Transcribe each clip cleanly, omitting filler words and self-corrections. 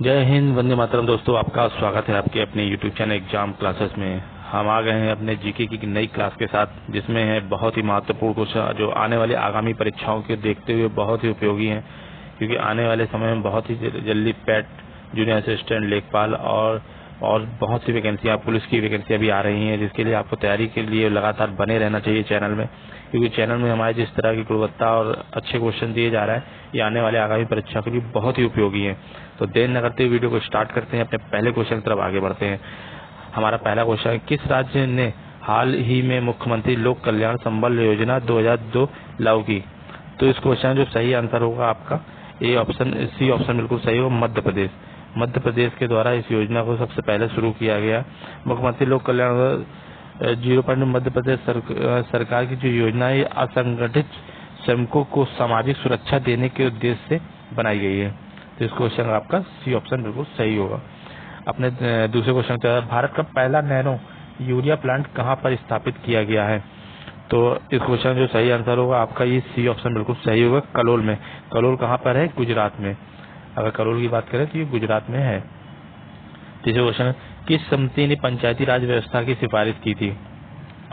जय हिंद, वंदे मातरम। दोस्तों, आपका स्वागत है आपके अपने यूट्यूब चैनल एग्जाम क्लासेस में। हम आ गए हैं अपने जीके की नई क्लास के साथ, जिसमें है बहुत ही महत्वपूर्ण क्वेश्चन जो आने वाली आगामी परीक्षाओं के देखते हुए बहुत ही उपयोगी हैं, क्योंकि आने वाले समय में बहुत ही जल्दी पैट, जूनियर असिस्टेंट, लेखपाल और बहुत सी वैकेंसियां, पुलिस की वैकेंसियां भी आ रही हैं, जिसके लिए आपको तैयारी के लिए लगातार बने रहना चाहिए चैनल में, क्योंकि चैनल में हमारे जिस तरह की गुणवत्ता और अच्छे क्वेश्चन दिए जा रहा है, ये आने वाले आगामी परीक्षा के लिए बहुत ही उपयोगी है। तो देर न करते वीडियो को स्टार्ट करते हैं, अपने पहले क्वेश्चन की तरफ आगे बढ़ते हैं। हमारा पहला क्वेश्चन है, किस राज्य ने हाल ही में मुख्यमंत्री लोक कल्याण संबल योजना 2002 लागू की? तो इस क्वेश्चन जो सही आंसर होगा आपका सी ऑप्शन बिल्कुल सही होगा, मध्य प्रदेश। मध्य प्रदेश के द्वारा इस योजना को सबसे पहले शुरू किया गया। मुख्यमंत्री लोक कल्याण 0 मध्य प्रदेश सरकार की जो योजना है, असंगठित श्रमिकों को सामाजिक सुरक्षा देने के उद्देश्य से बनाई गई है। तो इस क्वेश्चन का आपका सी ऑप्शन बिल्कुल सही होगा। अपने दूसरे क्वेश्चन के बाद, भारत का पहला नैनो यूरिया प्लांट कहां पर स्थापित किया गया है? तो इस क्वेश्चन जो सही आंसर होगा आपका ये सी ऑप्शन बिल्कुल सही होगा, कलोल में। कलोल कहां पर है? गुजरात में। अगर कलोल की बात करें तो ये गुजरात में है। तीसरे क्वेश्चन, किस समिति ने पंचायती राज व्यवस्था की सिफारिश की थी?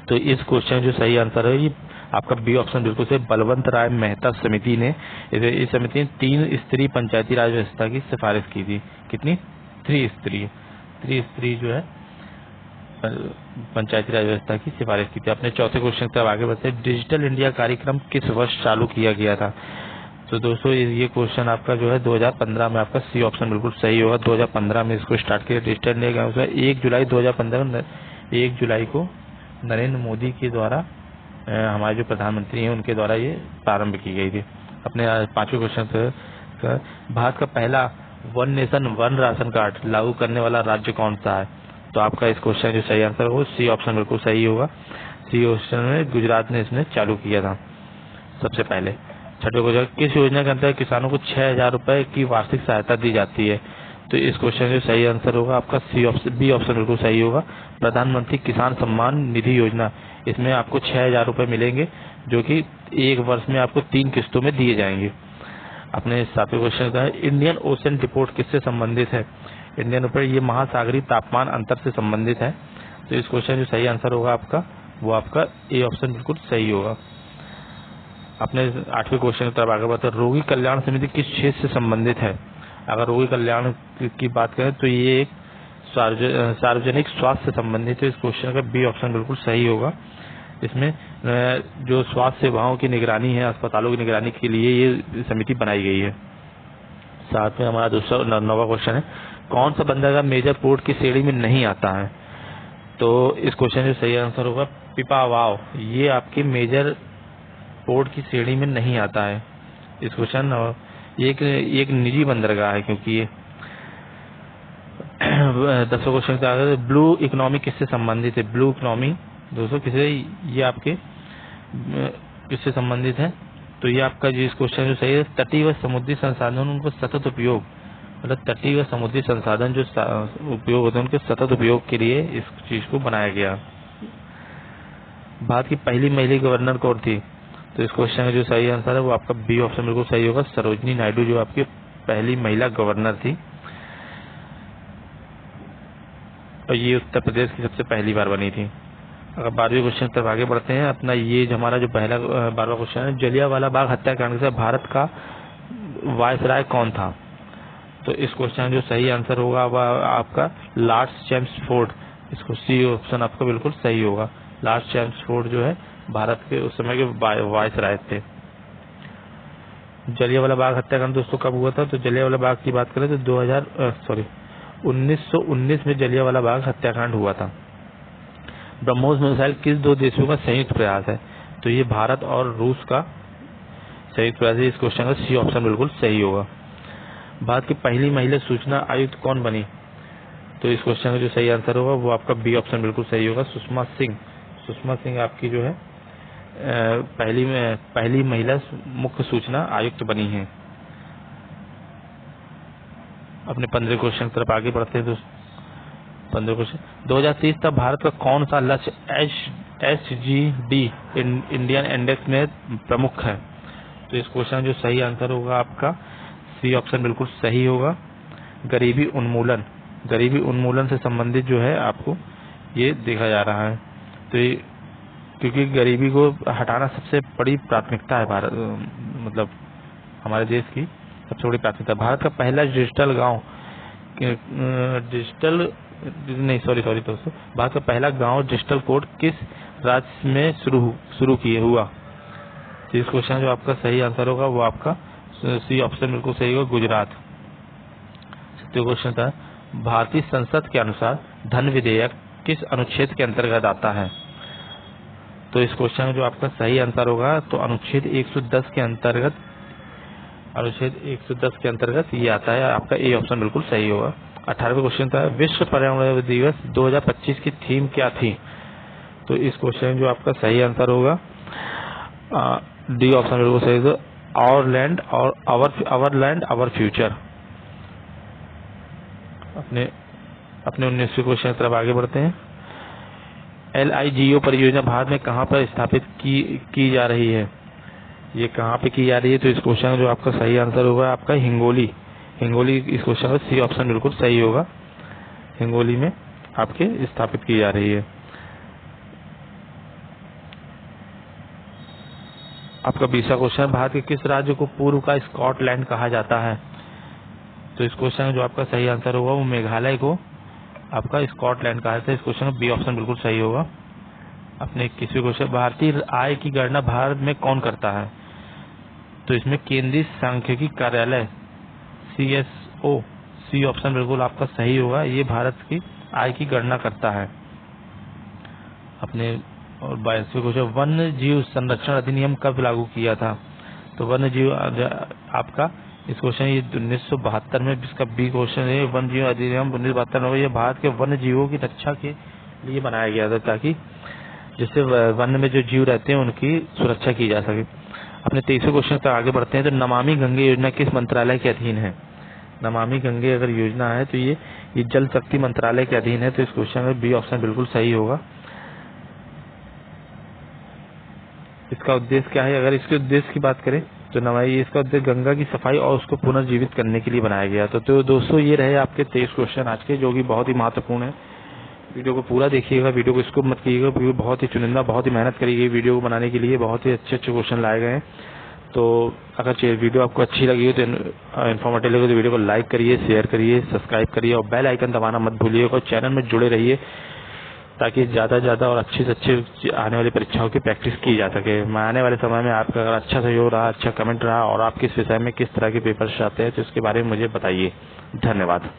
तो इस क्वेश्चन जो सही आंसर है ये आपका बी ऑप्शन बिल्कुल से, बलवंत राय मेहता समिति ने। इस समिति ने 3 स्तरीय पंचायती राज व्यवस्था की सिफारिश की थी। कितनी? 3 स्तरीय जो है पंचायती राज व्यवस्था की सिफारिश की थी। अपने चौथे क्वेश्चन की तरफ आगे बढ़ते, डिजिटल इंडिया कार्यक्रम किस वर्ष चालू किया गया था? तो दोस्तों ये क्वेश्चन आपका जो है 2015 में, आपका सी ऑप्शन बिल्कुल सही होगा। 2015 में इसको स्टार्ट किया। डिजिटल इंडिया का 1 जुलाई 2015 1 जुलाई को नरेंद्र मोदी के द्वारा, हमारे जो प्रधानमंत्री हैं उनके द्वारा ये प्रारंभ की गई थी। अपने पांचवें क्वेश्चन से, भारत का पहला one nation one ration card लागू करने वाला राज्य कौन सा है? तो आपका इस क्वेश्चन जो सही आंसर होगा सी ऑप्शन बिल्कुल सही होगा। सी ऑप्शन में गुजरात ने इसने चालू किया था सबसे पहले। छठे क्वेश्चन, किस योजना के अंतर्गत किसानों को 6,000 रुपए की वार्षिक सहायता दी जाती है? तो इस क्वेश्चन जो सही आंसर होगा आपका बी ऑप्शन बिल्कुल सही होगा, प्रधानमंत्री किसान सम्मान निधि योजना। इसमें आपको 6,000 रुपए मिलेंगे, जो कि एक वर्ष में आपको 3 किस्तों में दिए जाएंगे। अपने सातवें क्वेश्चन का है, इंडियन ओशन रिपोर्ट किससे संबंधित है? इंडियन रिपोर्ट ये महासागरीय तापमान अंतर से संबंधित है। तो इस क्वेश्चन जो सही आंसर होगा आपका, वो आपका ए ऑप्शन बिल्कुल सही होगा। अपने 8वें क्वेश्चन की तरफ आगे बढ़ते हैं, रोगी कल्याण समिति किस क्षेत्र से संबंधित है? अगर रोगी कल्याण की बात करें तो ये एक सार्वजनिक स्वास्थ्य से संबंधित है। इस क्वेश्चन का बी ऑप्शन बिल्कुल सही होगा। इसमें जो स्वास्थ्य सेवाओं की निगरानी है, अस्पतालों की निगरानी के लिए ये समिति बनाई गई है। साथ में हमारा दूसरा 9वां क्वेश्चन है, कौन सा बंदरगाह मेजर पोर्ट की श्रेणी में नहीं आता है? तो इस क्वेश्चन का सही आंसर होगा पिपावाव। ये आपके मेजर पोर्ट की श्रेणी में नहीं आता है। इस क्वेश्चन एक निजी बंदरगाह है, क्योंकि ये 10वां क्वेश्चन का आगे, ब्लू इकोनॉमी किससे संबंधित है? ब्लू इकोनॉमी दोस्तों किससे, ये आपके किससे संबंधित है? तो ये आपका जो इस क्वेश्चन जो सही है, तटीय व समुद्री संसाधन उनको सतत उपयोग, मतलब तटीय व समुद्री संसाधन जो उपयोग होते हैं उनके सतत उपयोग के लिए इस चीज को बनाया गया। भारत की पहली महिला गवर्नर कौन थी? तो इस क्वेश्चन का जो सही आंसर है वो आपका बी ऑप्शन बिल्कुल सही होगा, सरोजिनी नायडू जो आपकी पहली महिला गवर्नर थी, और ये उत्तर प्रदेश की सबसे पहली बार बनी थी। अगर 12वें क्वेश्चन तक आगे बढ़ते हैं, अपना ये हमारा जो पहला 12वां क्वेश्चन है, जलियांवाला बाग हत्याकांड से भारत का वायसराय कौन था? तो इस क्वेश्चन जो सही आंसर होगा वह आपका लॉर्ड चैम्सफोर्ड। इसको सी ऑप्शन आपका बिल्कुल सही होगा। लॉर्ड चैम्सफोर्ड जो है भारत के उस समय के वायसराय थे। जलियांवाला बाग हत्याकांड दोस्तों कब हुआ था? तो जलियांवाला बाग की बात करें तो 1919 में जलियांवाला बाग हत्याकांड हुआ था। ब्रह्मोस मिसाइल किस 2 देशों का संयुक्त प्रयास है? तो ये भारत और रूस का संयुक्त प्रयास है। इस क्वेश्चन का सी ऑप्शन बिल्कुल सही होगा। भारत की पहली महिला सूचना आयुक्त कौन बनी? तो इस क्वेश्चन का जो सही आंसर होगा वो आपका बी ऑप्शन बिल्कुल सही होगा, सुषमा सिंह। सुषमा सिंह आपकी जो है पहली महिला मुख्य सूचना आयुक्त बनी है। अपने 15वें क्वेश्चन की तरफ आगे बढ़ते हैं दोस्तों। 15 क्वेश्चन, 2030 तक भारत का कौन सा लक्ष्य SGD इंडियन इंडेक्स में प्रमुख है? तो इस क्वेश्चन जो सही आंसर होगा आपका सी ऑप्शन बिल्कुल सही होगा, गरीबी उन्मूलन, गरीबी उन्मूलन से संबंधित जो है आपको ये देखा जा रहा है। तो ये क्योंकि गरीबी को हटाना सबसे बड़ी प्राथमिकता है भारत, मतलब हमारे देश की सबसे बड़ी प्राथमिकता। भारत का पहला डिजिटल गांव दोस्तों, भारत का पहला गांव डिजिटल कोड किस राज्य में शुरू किए हुआ? तो इस क्वेश्चन जो आपका सही आंसर होगा वो आपका सी ऑप्शन बिल्कुल सही होगा, गुजरात। तो क्वेश्चन था, भारतीय संसद के अनुसार धन विधेयक किस अनुच्छेद के अंतर्गत आता है? तो इस क्वेश्चन में जो आपका सही आंसर होगा तो अनुच्छेद 110 के अंतर्गत, अनुच्छेद 110 के अंतर्गत ये आता है, आपका ए ऑप्शन बिल्कुल सही होगा। 18वां क्वेश्चन था, विश्व पर्यावरण दिवस 2025 की थीम क्या थी? तो इस क्वेश्चन में जो आपका सही आंसर होगा डी ऑप्शन बिल्कुल सही होगा, आवर लैंड और आवर लैंड आवर फ्यूचर। अपने 19वें क्वेश्चन की तरफ आगे बढ़ते हैं। LIGO परियोजना भारत में कहां पर स्थापित की जा रही है? ये कहां पे की जा रही है? तो इस क्वेश्चन में जो आपका सही आंसर होगा आपका हिंगोली। इस क्वेश्चन में सी ऑप्शन बिल्कुल सही होगा, हिंगोली में आपके स्थापित की जा रही है। आपका 20वां क्वेश्चन, भारत के किस राज्य को पूर्व का स्कॉटलैंड कहा जाता है? तो इस क्वेश्चन में जो आपका सही आंसर होगा वो मेघालय को आपका स्कॉटलैंड कहा जाता है। इस क्वेश्चन में बी ऑप्शन बिल्कुल सही होगा। अपने 21वें क्वेश्चन, भारतीय आय की गणना भारत में कौन करता है? तो इसमें केंद्रीय सांख्यिकी कार्यालय CSO, सी ऑप्शन बिल्कुल आपका सही होगा, ये भारत की आय की गणना करता है। अपने और 22वें क्वेश्चन, वन्य जीव संरक्षण अधिनियम कब लागू किया था? तो वन्य जीव आपका इस क्वेश्चन ये 1972 में, इसका बी क्वेश्चन है, वन्य जीव अधिनियम 1972 में ये भारत के वन्य जीवों की रक्षा के लिए बनाया गया था, ताकि जिससे वन में जो जीव रहते हैं उनकी सुरक्षा की जा सके। अपने 23वें क्वेश्चन तक आगे बढ़ते हैं। तो नमामि गंगे योजना किस मंत्रालय के अधीन है? नमामि गंगे अगर योजना है तो ये जल शक्ति मंत्रालय के अधीन है। तो इस क्वेश्चन में बी ऑप्शन बिल्कुल सही होगा। इसका उद्देश्य क्या है? अगर इसके उद्देश्य की बात करें तो इसका उद्देश्य गंगा की सफाई और उसको पुनर्जीवित करने के लिए बनाया गया। तो दोस्तों ये रहे आपके 23 क्वेश्चन आज के, जो कि बहुत ही महत्वपूर्ण है। वीडियो को पूरा देखिएगा, वीडियो को स्किप मत कीजिएगा, वीडियो बहुत ही चुनिंदा, बहुत ही मेहनत करी गई वीडियो को बनाने के लिए, बहुत ही अच्छे क्वेश्चन लाए गए हैं। तो अगर वीडियो आपको अच्छी लगी हो तो इन्फॉर्मेटिव लगे तो वीडियो को लाइक करिए, शेयर करिए, सब्सक्राइब करिए और बेल आइकन दबाना मत भूलिएगा। और चैनल में जुड़े रहिए ताकि ज़्यादा से ज़्यादा और अच्छी से अच्छी आने वाली परीक्षाओं की प्रैक्टिस की जा सके। मैं आने वाले समय में आपका अगर अच्छा सहयोग रहा, अच्छा कमेंट रहा और आप किस विषय में किस तरह के पेपर्स चाहते हैं तो इसके बारे में मुझे बताइए। धन्यवाद।